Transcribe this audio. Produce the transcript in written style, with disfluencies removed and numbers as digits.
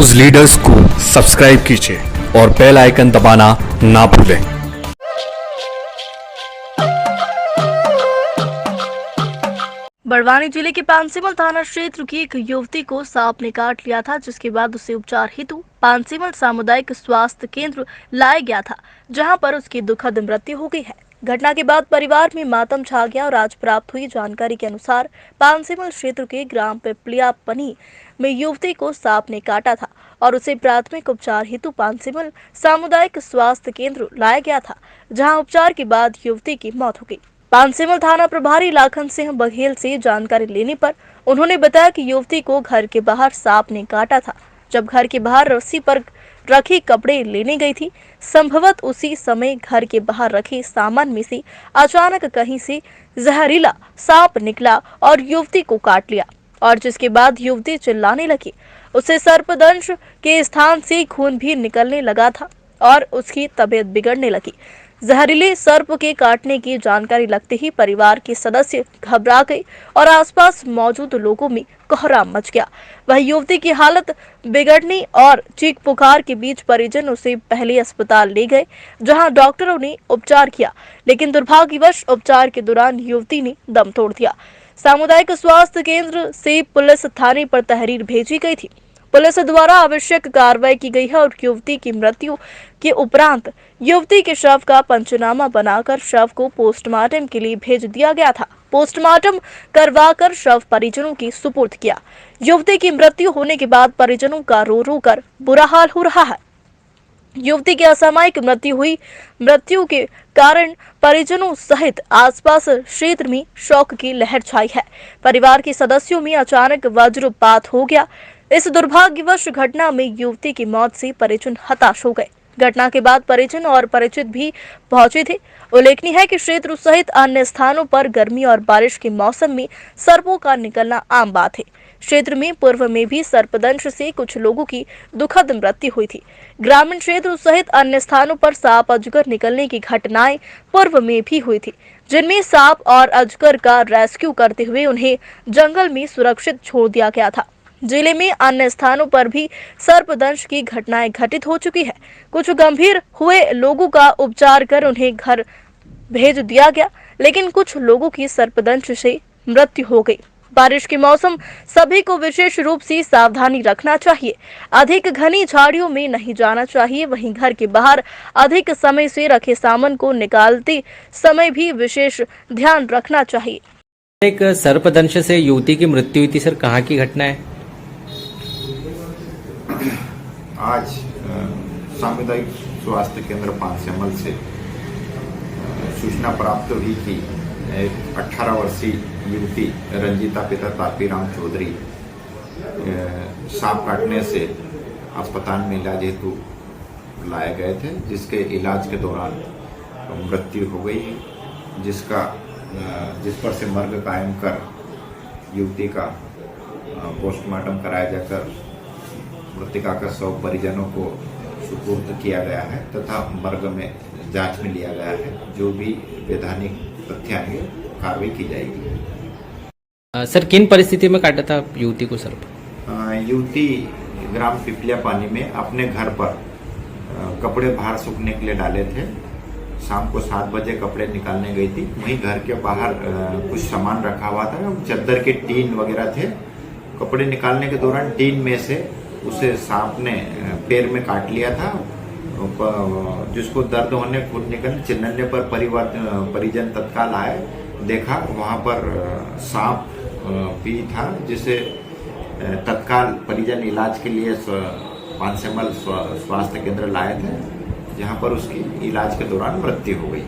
News leaders को subscribe कीजिए और बेल आइकन दबाना ना भूलें। बड़वानी जिले के पानसीमल थाना क्षेत्र की एक युवती को सांप ने काट लिया था, जिसके बाद उसे उपचार हेतु पानसीमल सामुदायिक स्वास्थ्य केंद्र लाया गया था, जहां पर उसकी दुखद मृत्यु हो गई है। घटना के बाद परिवार में मातम छा गया और आज प्राप्त हुई जानकारी के अनुसार पानसीमल क्षेत्र के ग्राम पिपलिया पनी में युवती को सांप ने काटा था और उसे प्राथमिक उपचार हेतु पानसीमल सामुदायिक स्वास्थ्य केंद्र लाया गया था, जहां उपचार के बाद युवती की मौत हो गई। पानसीमल थाना प्रभारी लाखन सिंह बघेल से जानकारी लेने पर उन्होंने बताया कि युवती को घर के बाहर सांप ने काटा था। जब घर के बाहर रस्सी पर रखे कपड़े लेने गई थी, संभवत उसी समय घर के बाहर रखे सामान में से अचानक कहीं से जहरीला सांप निकला और युवती को काट लिया, और जिसके बाद युवती चिल्लाने लगी। उसे सर्पदंश के स्थान से खून भी निकलने लगा था और उसकी तबीयत बिगड़ने लगी। जहरीले सर्प के काटने की जानकारी लगते ही परिवार के सदस्य घबरा गए और आसपास मौजूद लोगों में कोहराम मच गया। वह युवती की हालत बिगड़ने और चीख पुकार के बीच परिजन उसे पहले अस्पताल ले गए, जहां डॉक्टरों ने उपचार किया, लेकिन दुर्भाग्यवश उपचार के दौरान युवती ने दम तोड़ दिया। सामुदायिक स्वास्थ्य केंद्र से पुलिस थाने पर तहरीर भेजी गई थी। पुलिस द्वारा आवश्यक कार्रवाई की गई है और युवती की मृत्यु के उपरांत युवती के शव का पंचनामा बनाकर शव को पोस्टमार्टम के लिए भेज दिया गया था। पोस्टमार्टम करवाकर शव परिजनों की सुपुर्द किया। युवती की मृत्यु होने के बाद परिजनों का रो रो कर बुरा हाल हो रहा है। युवती की असामयिक मृत्यु के कारण परिजनों सहित आसपास क्षेत्र में शोक की लहर छाई है। परिवार के सदस्यों में अचानक वज्रपात हो गया। इस दुर्भाग्यवश घटना में युवती की मौत से परिजन हताश हो गए। घटना के बाद परिजन और परिचित भी पहुंचे थे। उल्लेखनीय है कि क्षेत्र सहित अन्य स्थानों पर गर्मी और बारिश के मौसम में सर्पों का निकलना आम बात है। क्षेत्र में पूर्व में भी सर्पदंश से कुछ लोगों की दुखद मृत्यु हुई थी। ग्रामीण क्षेत्र सहित अन्य स्थानों पर सांप अजगर निकलने की घटनाएं पूर्व में भी हुई थी, जिनमें सांप और अजगर का रेस्क्यू करते हुए उन्हें जंगल में सुरक्षित छोड़ दिया गया था। जिले में अन्य स्थानों पर भी सर्पदंश की घटनाएं घटित हो चुकी है। कुछ गंभीर हुए लोगों का उपचार कर उन्हें घर भेज दिया गया, लेकिन कुछ लोगों की सर्पदंश से मृत्यु हो गई। बारिश के मौसम सभी को विशेष रूप से सावधानी रखना चाहिए। अधिक घनी झाड़ियों में नहीं जाना चाहिए। वहीं घर के बाहर अधिक समय से रखे सामान को निकालते समय भी विशेष ध्यान रखना चाहिए। एक सर्पदंश से युवती की मृत्यु हुई थी सर, कहाँ की घटना है? आज सामुदायिक स्वास्थ्य केंद्र पानसीमल से सूचना प्राप्त हुई कि एक 18 वर्षीय युवती रंजीता पिता तापीराम चौधरी सांप काटने से अस्पताल में इलाज हेतु लाए गए थे, जिसके इलाज के दौरान मृत्यु हो गई है, जिस पर से मर्ग कायम कर युवती का पोस्टमार्टम कराया जाकर मृतिका का शव परिजनों को सुपुर्द किया गया है तथा मर्ग में जांच में लिया गया है। जो भी वैधानिक तथ्य आएंगे कार्रवाई की जाएगी। सर, किन परिस्थिति में काटा था युवती को सर्प? युवती ग्राम पिपलिया पानी में अपने घर पर कपड़े बाहर सूखने के लिए डाले थे। शाम को 7 बजे कपड़े निकालने गई थी। वहीं घर के बाहर कुछ सामान रखा हुआ था, चादर के टीन वगैरह थे। कपड़े निकालने के दौरान टीन में से उसे सांप ने पैर में काट लिया था, जिसको दर्द होने खून निकलने चिल्लाने पर परिजन तत्काल आए। देखा वहां पर सांप भी था, जिसे तत्काल परिजन इलाज के लिए पानसीमल स्वास्थ्य केंद्र लाए थे, जहां पर उसकी इलाज के दौरान मृत्यु हो गई।